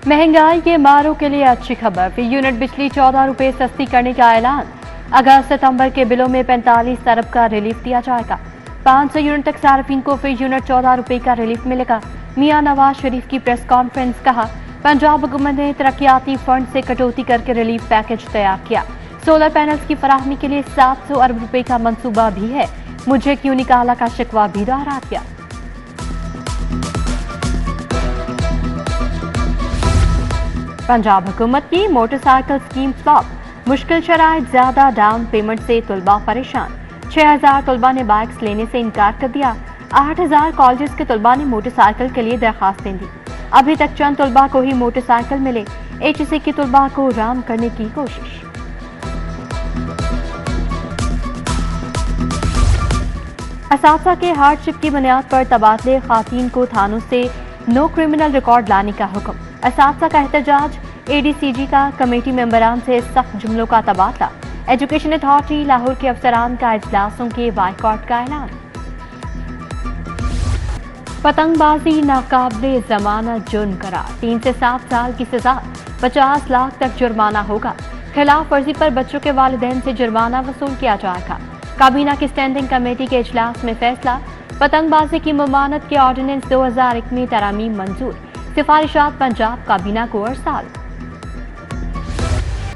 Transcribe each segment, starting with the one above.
महंगाई के मारों के लिए अच्छी खबर, फी यूनिट बिजली 14 रुपए सस्ती करने का ऐलान। अगस्त सितंबर के बिलों में 45 अरब का रिलीफ दिया जाएगा। 500 यूनिट तक सार्फिन को फी यूनिट 14 रुपए का रिलीफ मिलेगा। मियां नवाज शरीफ की प्रेस कॉन्फ्रेंस, कहा पंजाब हुकूमत ने तरक्याती फंड से कटौती करके रिलीफ पैकेज तैयार किया। सोलर पैनल्स की फराहमी के लिए 700 अरब रुपए का मंसूबा भी है। मुझे क्यों निकाला का शिकवा भी दोहरा दिया। पंजाब हुकूमत की मोटरसाइकिल स्कीम फ्लॉप, मुश्किल शराइत, ज्यादा डाउन पेमेंट से तलबा परेशान। 6000 तलबा ने बाइक्स लेने से इनकार कर दिया। 8000 कॉलेज के तलबा ने मोटरसाइकिल के लिए दरखास्तें दी। अभी तक चंद तलबा को ही मोटरसाइकिल मिले। HEC के तलबा को राम करने की कोशिश। असातिज़ा के हार्डशिप की बुनियाद पर तबादले, खातून को थानों से नो क्रिमिनल रिकॉर्ड लाने का हुक्म। असातिज़ा का एहतजाज, ADCG का कमेटी मेंबरान से सख्त जुमलों का तबादला। एजुकेशन अथॉरिटी लाहौर के अफसरान का इजलासों के बाइकॉट का ऐलान। पतंगबाजी नाकाबिले जमानत जुर्म करार, 3 से 7 साल की सजा, 50 लाख तक जुर्माना होगा। खिलाफ वर्जी पर बच्चों के वालिदैन से जुर्माना वसूल किया जाएगा। काबीना की स्टैंडिंग कमेटी के इजलास में फैसला, पतंगबाजी की ममानत के ऑर्डिनेंस 2001 में तरमीम मंजूर। सिफारिशात पंजाब काबीना को अरसाल।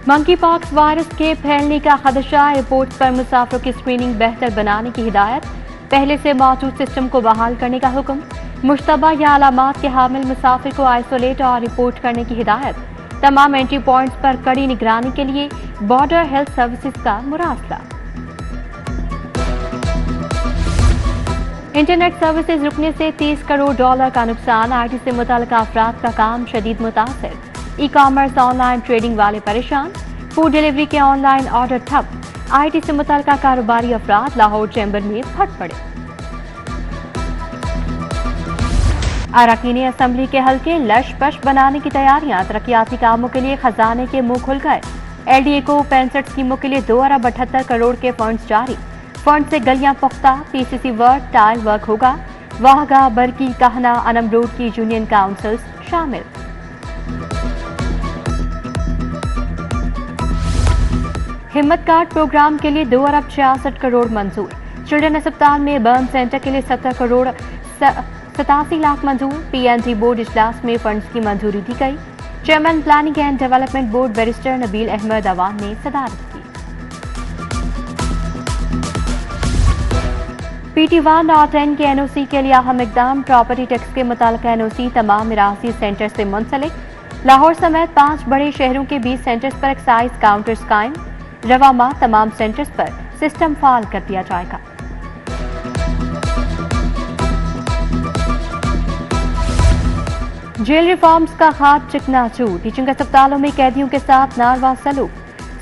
मंकी पॉक्स वायरस के फैलने का खदशा, एयरपोर्ट पर मुसाफिरों की स्क्रीनिंग बेहतर बनाने की हिदायत। पहले से मौजूद सिस्टम को बहाल करने का हुक्म। मुश्तबा या अलामात के हामिल मुसाफिर को आइसोलेट और रिपोर्ट करने की हिदायत। तमाम एंट्री पॉइंट्स पर कड़ी निगरानी के लिए बॉर्डर हेल्थ सर्विसेज का मुरासला। इंटरनेट सर्विसेज रुकने से $30 करोड़ का नुकसान, IT से मुतल्लिका अफराद का काम शदीद मुतासर। ई-कॉमर्स, ऑनलाइन ट्रेडिंग वाले परेशान। फूड डिलीवरी के ऑनलाइन ऑर्डर ठप। IT से मुतल्लिका कारोबारी अफराद लाहौर चैम्बर में फट पड़े। अरकान असम्बली के हल्के लश पश बनाने की तैयारियां, तरक्याती कामों के लिए खजाने के मुंह खुल गए। LDA को 65 स्कीमों के लिए 2 अरब 78 करोड़ के फंड्स जारी। फंड से गलियां पुख्ता, PCC वर्क, टाइल वर्क होगा। वाहगा, बरकी, कहना, अनम रोड की यूनियन काउंसिल्स शामिल। हिम्मत कार्ड प्रोग्राम के लिए 2 अरब 66 करोड़ मंजूर। चिल्ड्रन अस्पताल में बर्न सेंटर के लिए 70 करोड़ 87 लाख मंजूर। PNG बोर्ड इजलास में फंड्स की मंजूरी दी गई। Chairman planning and development board barrister Nabeel Ahmed Awan ने सदारत की। PT1 और 10 के NOC के लिए अहम इकदाम, प्रॉपर्टी टैक्स के मुतालिका NOC तमाम मिरासी सेंटर से मुंसलिक। लाहौर समेत 5 बड़े शहरों के 20 सेंटर्स पर एक्साइज काउंटर्स कायम। रवा माह तमाम सेंटर्स पर सिस्टम फाल कर दिया जाएगा। जेल रिफॉर्म्स का खाद चिकनाचूर, टीचिंग अस्पतालों में कैदियों के साथ नारवा सलूक।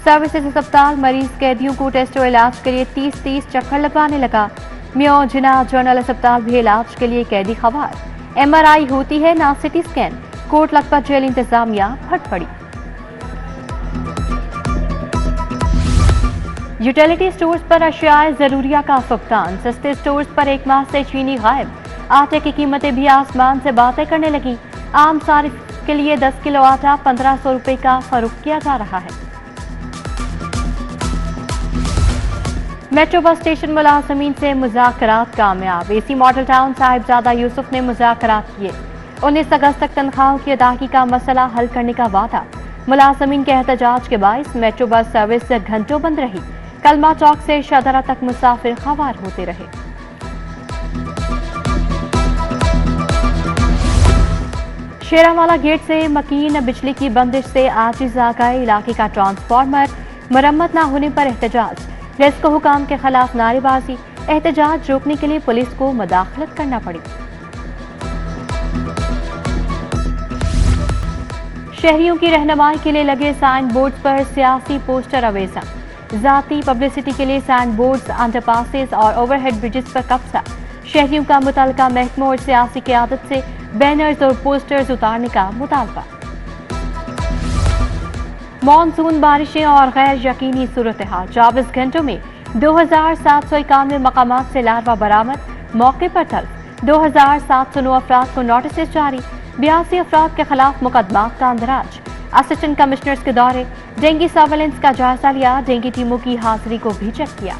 सर्विसेज अस्पताल मरीज कैदियों को टेस्ट और इलाज के लिए 30 चक्कर लगवाने लगा। म्यो जिना जनरल अस्पताल भी इलाज के लिए कैदी खवार। MRI होती है ना CT scan, Kot Lakhpat jail इंतजामिया फट पड़ी। यूटिलिटी स्टोर्स पर अशियाए जरूरिया का फुकदान, सस्ते स्टोर्स पर 1 माह से चीनी गायब। आटे की कीमतें भी आसमान से बातें करने लगी। आम सारिफ के लिए 10 किलो आटा 1500 रुपए का फरोख्त किया जा रहा है। मेट्रो बस स्टेशन मुलाजमीन से मुज़ाकरात कामयाब, AC model town Sahibzada Yusuf ने मुज़ाकरात किए। 19 अगस्त तक तनख्वाहों की अदायगी का मसला हल करने का वादा। मुलाजमीन के एहतजाज के बायस मेट्रो बस सर्विस घंटों बंद रही। कलमा चौक से शदरा तक मुसाफिर खवार होते रहे। शेरावाला गेट से मकीन बिजली की बंदिश से आजिज आ गए। इलाके का ट्रांसफार्मर मरम्मत न होने पर एहतजाज। रेस्को हुकाम के खिलाफ नारेबाजी। एहतजाज रोकने के लिए पुलिस को मुदाखलत करना पड़ी। शहरियों की रहनुमाई के लिए लगे साइन बोर्ड पर सियासी पोस्टर अवेजा। जाती पब्लिसिटी के लिए साइन बोर्ड्स, अंडरपासेस और ओवरहेड ब्रिजेस पर कब्जा। शहरियों का मुतल्लिका महकमों और सियासी क़यादत से बैनर्स और पोस्टर्स उतारने का मुतालबा। मानसून बारिशें और गैर यकीनी सूरत हाल, 24 घंटों में 2791 मकामात से लार्वा बरामद, मौके पर तलब। 2709 अफराद को नोटिस जारी। 82 अफराद के खिलाफ मुकदमात का अंदराज। असिस्टेंट कमिश्नर्स के दौरे, डेंगू सर्वेलेंस का जायजा लिया, डेंगू टीमों की हाजिरी को भी चेक किया।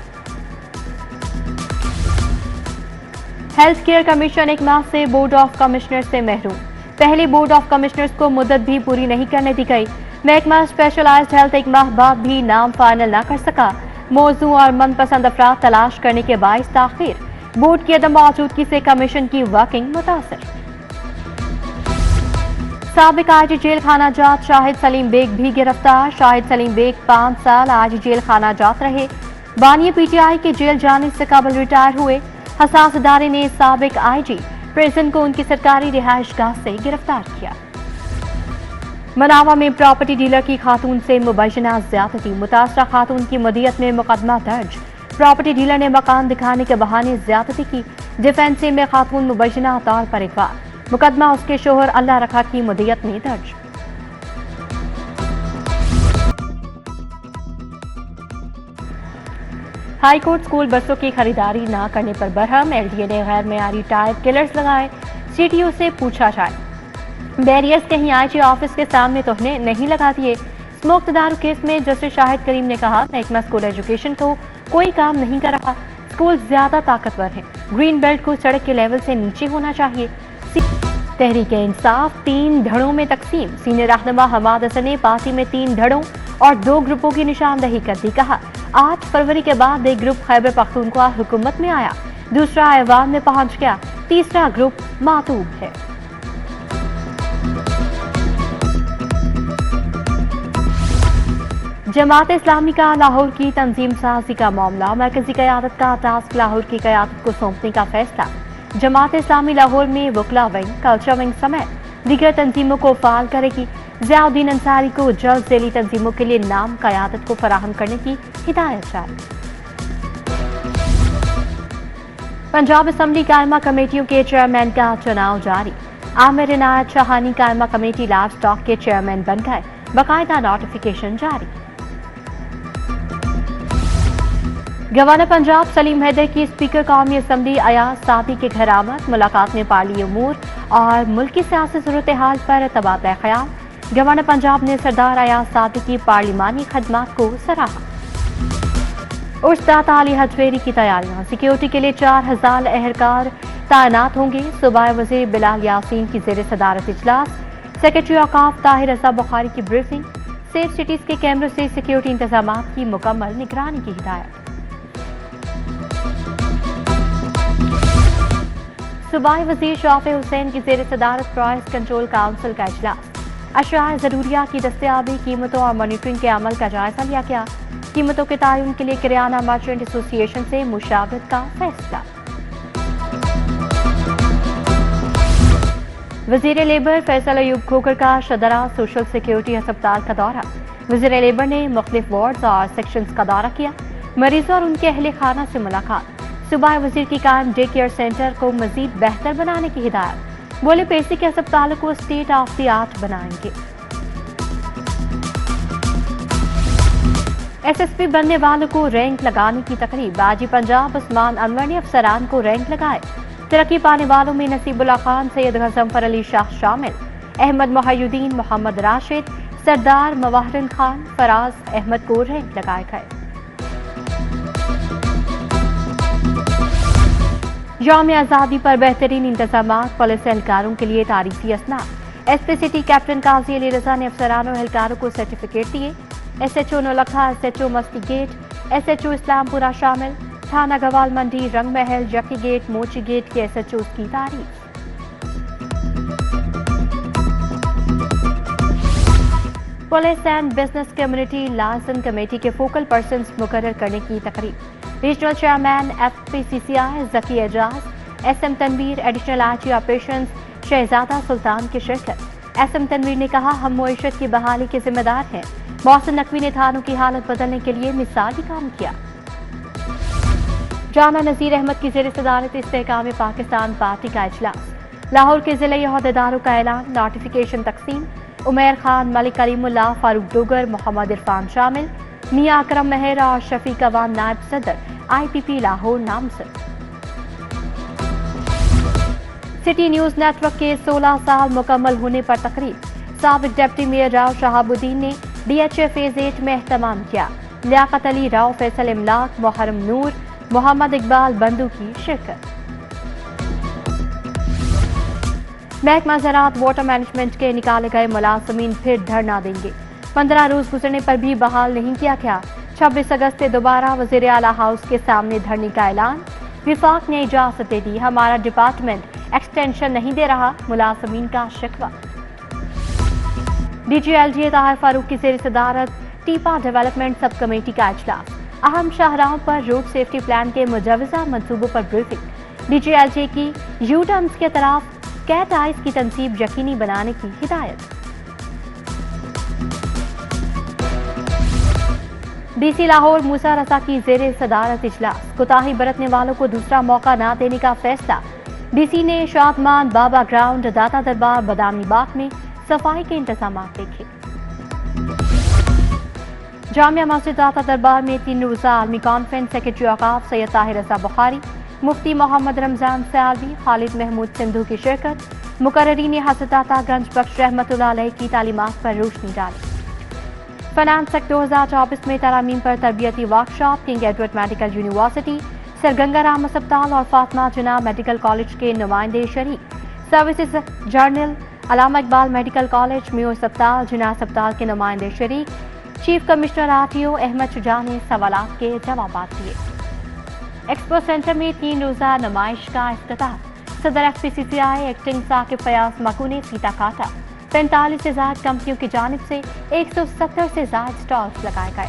हेल्थ केयर कमीशन एक माह से बोर्ड ऑफ कमिश्नर्स से महरूम। पहले बोर्ड ऑफ कमिश्नर्स को मुद्दत भी पूरी नहीं करने दी गई। महकमा स्पेशलाइज्ड हेल्थ एक माह बाद भी नाम फाइनल न कर सका। मौजू और मनपसंद अफराद तलाश करने के बाइस ताखिर। बोर्ड की अदम मौजूदगी से कमीशन की वर्किंग मुतासर। साबिक आईजी जेल खाना जात शाहिद सलीम बेग भी गिरफ्तार। शाहिद सलीम बेग 5 साल आईजी जेल खाना जात रहे। बानी पीटीआई के जेल जाने से कबल रिटायर हुए। हसास इदारे ने साबिक आईजी प्रिजन को उनकी सरकारी रिहाइशगाह से गिरफ्तार किया। मनावा में प्रॉपर्टी डीलर की खातून से मुबैना ज्यादती, मुतासरा खातून की मदियत में मुकदमा दर्ज। प्रॉपर्टी डीलर ने मकान दिखाने के बहाने ज्यादती की। डिफेंसिव में खातून मुबैना तौर पर अगवा। मुकदमा उसके शोहर अल्लाह रखा की मदियत में दर्ज। हाई कोर्ट स्कूल बसों की खरीदारी न करने पर बरहम। एलडीए ने गैर मेयारी टायर किलर्स लगाए। सीटीओ से पूछा जाए, बैरियर्स कहीं आईजी ऑफिस के सामने तो नहीं लगा दिए। स्मोक तदारू केस में जस्टिस शाहिद करीम ने कहा, महकमा स्कूल एजुकेशन को कोई काम नहीं कर रहा। स्कूल ज्यादा ताकतवर है। ग्रीन बेल्ट को सड़क के लेवल से नीचे होना चाहिए। तहरीके इंसाफ 3 धड़ों में तकसीम। सीनियर रहनुमा हमाद हसन ने पार्टी में 3 धड़ों और 2 ग्रुपों की निशानदही कर दी। कहा, 8 फरवरी के बाद एक ग्रुप खैबर पख्तूनख्वा हुकूमत में आया, दूसरा ऐवान में पहुंच गया, तीसरा ग्रुप मातूब है। जमात इस्लामी का लाहौर की तंजीम साजी का मामला। मरकजी क़यादत का टास्क लाहौर की क़यादत को सौंपने का फैसला। जमात इस्लामी लाहौर में वकला विंग, कल्चर विंग समेत दीगर तंजीमों को फाल करेगी। ज़ियाउद्दीन अंसारी को जल्द ज़ैली तंजीमों के लिए नाम क़यादत को फराहम करने की हिदायत जारी। पंजाब असम्बली कायमा कमेटियों के चेयरमैन का चुनाव जारी। आमिर इनायत शाहानी कायमा कमेटी लाइव स्टॉक के चेयरमैन बन गए। बाकायदा नोटिफिकेशन जारी। गवर्नर पंजाब सलीम हैदर की स्पीकर कौमी असम्बली अयाज सादी के घर आमद। मुलाकात में पार्ली उमूर और मुल्की सियासी सूरत हाल पर तबादला ख्याल। गवर्नर पंजाब ने सरदार अयाज सादी की पार्लिमानी खदमात को सराहा। उस्ताद अली हजवेरी की तैयारियां। सिक्योरिटी के लिए 4000 एहलकार तैनात होंगे। सूबाई वज़ीर बिलाल यासीन की ज़ेर सदारत इजलास। सेक्रेटरी औकाफ ताहिर रज़ा बुखारी की ब्रीफिंग। सेफ सिटीज के कैमरों से सिक्योरिटी इंतजाम की मुकम्मल निगरानी की हिदायत। सूबाई वज़ीर शौफ़े हुसैन की ज़ेर सदारत प्राइस कंट्रोल काउंसिल का इजलास। अशिया ज़रूरिया की दस्तयाबी, कीमतों और मॉनिटरिंग के अमल का जायजा लिया गया। कीमतों के तयन के लिए किराना मर्चेंट एसोसिएशन से मुशावरत का फैसला। वज़ीर लेबर फैसल अयूब खोकर का शदरा सोशल सिक्योरिटी अस्पताल का दौरा। वज़ीर लेबर ने मुख्तलिफ वार्ड्स और सेक्शंस का दौरा किया। मरीजों और उनके अहले खाना से मुलाकात। सूबाई वज़ीर की कायम डे केयर सेंटर को मजीद बेहतर बनाने की हिदायत। बोले, पेशी के अस्पतालों को स्टेट ऑफ द आर्ट बनाएंगे। एसएसपी बनने वालों को रैंक लगाने की तकरीब। आईजी पंजाब उस्मान अनवर ने अफसरान को रैंक लगाए। तरक्की पाने वालों में नसीबुल्लाह खान, सैयद गज़नफर अली शाह शामिल। अहमद मोहयुद्दीन, मोहम्मद राशिद, सरदार मवाहरिन खान, फराज अहमद को रैंक लगाए गए। यौम आज़ादी पर बेहतरीन इंतजाम। पुलिस एहलकारों के लिए तारीफी असनाद। SP city captain Qazi Ali Raza ने अफसरानों एहलकारों को सर्टिफिकेट दिए। SHO Naulakha, SHO Masti gate, SHO Islampura शामिल। थाना गवाल मंडी, रंग महल, जकी गेट, मोची गेट के एसएचओ की तारीफ। Police and business community licence committee के फोकल पर्सन्स मुकर्रर करने की तकरीब। Regional chairman FPCCI Zaki Ejaz, SM Tanveer, additional IG operations Shahzada Sultan की शिरकत। एसएम तनवीर ने कहा, हम मुईशत की बहाली के जिम्मेदार हैं। मोहसिन नकवी ने थानों की हालत बदलने के लिए मिसाली काम किया। जाना नज़ीर अहमद की ज़ेर सदारत इस्तेहकाम पाकिस्तान पार्टी का इजलास। लाहौर के ज़िले अहदेदारों का ऐलान, नोटिफिकेशन तकसीम। उमैर खान, मलिक करीमुल्लाह, फारूक डोगर, मोहम्मद इरफान शामिल। मियां अकरम मेहर और शफीक अवान नायब सदर IPP लाहौर नामजद। सिटी न्यूज नेटवर्क के 16 साल मुकम्मल होने पर तकरीब, साबिक डिप्टी मेयर राव शहाबुद्दीन ने DHA फेज 8 में एहतमाम किया। लियाकत अली, राव फैसल इमलाक, मुहर्रम नूर, मोहम्मद इकबाल बंधु की शिरकत। महकमा ज़राअत वाटर मैनेजमेंट के निकाले गए मुलाजमीन फिर धरना देंगे। 15 रोज गुजरने पर भी बहाल नहीं किया गया। 26 अगस्त से दोबारा वज़ीर आला हाउस के सामने धरने का ऐलान। विफाक ने इजाजत दे दी, हमारा डिपार्टमेंट एक्सटेंशन नहीं दे रहा, मुलाजमीन का शिकवा। DG LGA ताहिर फारूक की ज़ेर सदारत टीपा डेवलपमेंट सब कमेटी का इजलास। अहम शाहराहों पर रोड सेफ्टी प्लान के मुजवजा मंसूबों पर ब्रीफिंग। DG LGA की यू टर्न्स के तरफ कैट आइज की तनसीब यकीनी बनाने की हिदायत। DC लाहौर मूसा रजा की ज़ेर सदारत इजलास। कोताही बरतने वालों को दूसरा मौका न देने का फैसला। DC ने शादमान बाबा ग्राउंड, दाता दरबार, बदामी बाग में सफाई के इंतजाम देखे। जामिया मस्जिद दाता दरबार में 3 रोज़ा आलमी कॉन्फ्रेंस। सेक्रेटरी औकाफ सैयद ताहिर रज़ा बुखारी, मुफ्ती मोहम्मद रमजान सयालवी, खालिद महमूद सिंधु की शिरकत। मुकर्ररीन ने हज़रत दातागंज बख्श रहमतुल्लाह अलैह की तालीमात पर रोशनी डाली। फाइनेंस एक्ट 2024 में तरमीम पर तरबियती workshop. King Edward medical university, sir Gangaram अस्पताल और फातिमा जिन्ना मेडिकल कॉलेज के नुमाइंदे शरीक। Services general, Allama Iqbal medical college, Mayo अस्पताल, जिन्ना अस्पताल के नुमाइंदे शरीक। Chief commissioner RTO Ahmed Shuja ने सवालात के जवाब दिए। एक्सपो सेंटर में 3 रोज़ा नुमाइश का इफ्तिताह। सदर FPCCI एक्टिंग साकिब फयाज मकू ने फीता काटा। 45 से ज्यादा कंपनियों की जानिब से 170 से ज्यादा स्टॉल्स लगाए गए।